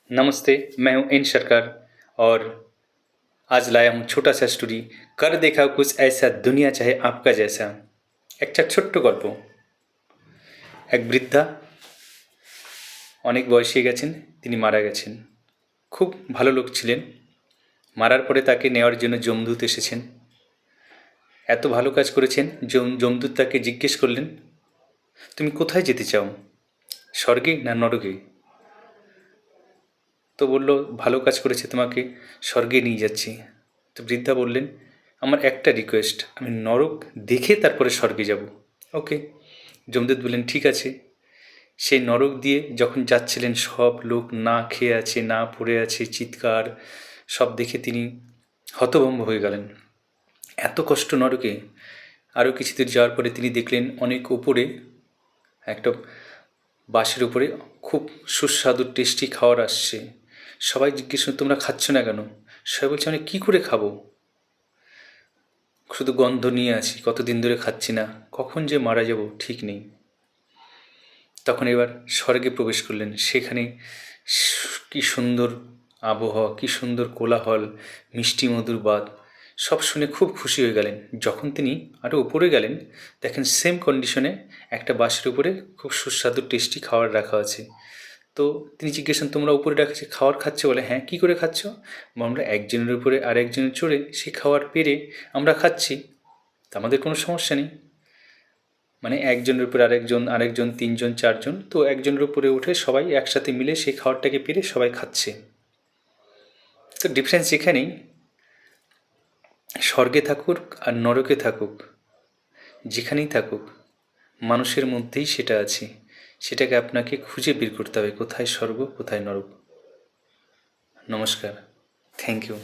नमस्ते। मैं हूं एन सरकार और आज लाया हूं छोटा सा स्टोरी। कर देखा कुछ ऐसा दुनिया चाहे आपका जैसा। একটা ছোট্ট গল্প। এক বৃদ্ধা অনেক বয়সে গেছেন, তিনি মারা গেছেন। খুব ভালো লোক ছিলেন। মারার পরে তাকে নেওয়ার জন্য যমদূত এসেছেন। এত ভালো কাজ করেছেন, যমদূত তাকে জিজ্ঞেস করলেন, তুমি কোথায় যেতে চাও, স্বর্গে না নরকে? তো বলল, ভালো কাজ করেছে, তোমাকে স্বর্গে নিয়ে যাচ্ছি। তো বৃদ্ধা বললেন, আমার একটা রিকোয়েস্ট, আমি নরক দেখে তারপরে স্বর্গে যাব। ওকে। যমদূত বললেন, ঠিক আছে। সেই নরক দিয়ে যখন যাচ্ছিলেন, সব লোক না খেয়ে আছে, না পড়ে আছে, চিৎকার সব দেখে তিনি হতভম্ব হয়ে গেলেন। এত কষ্ট নরকে। আরও কিছু দূর যাওয়ার পরে তিনি দেখলেন অনেক উপরে একটা বাঁশের উপরে খুব সুস্বাদু টেস্টি খাবার আসছে। সবাই জিজ্ঞেস করল, তোমরা খাচ্ছ না কেন? সবাই বলছে, আমি কী করে খাবো, শুধু গন্ধ নিয়ে আছি, কতদিন ধরে খাচ্ছি না, কখন যে মারা যাব ঠিক নেই। তখন এবার স্বর্গে প্রবেশ করলেন। সেখানে কি সুন্দর আবহাওয়া, কি সুন্দর কোলাহল, মিষ্টি মধুর বাত, সব শুনে খুব খুশি হয়ে গেলেন। যখন তিনি আরও উপরে গেলেন, দেখেন সেম কন্ডিশনে একটা বাসের উপরে খুব সুস্বাদু টেস্টি খাবার রাখা আছে। তো তিনি জিজ্ঞেস করেন, তোমরা উপরে রাখছে খাবার খাচ্ছ? বলে, হ্যাঁ। কী করে খাচ্ছ? আমরা একজনের উপরে আরেকজনের চড়ে সেই খাবার পেরে আমরা খাচ্ছি, তা আমাদের কোনো সমস্যা নেই। মানে একজনের উপরে আরেকজন, আরেকজন, তিনজন, চারজন, তো একজনের উপরে উঠে সবাই একসাথে মিলে সেই খাবারটাকে পেরে সবাই খাচ্ছে। তো ডিফারেন্স এখানেই, স্বর্গে থাকুক আর নরকে থাকুক, যেখানেই থাকুক, মানুষের মধ্যেই সেটা আছে। সেটাকে আপনাকে খুঁজে বের করতে হবে, কোথায় স্বর্গ কোথায় নরক। নমস্কার। Thank you.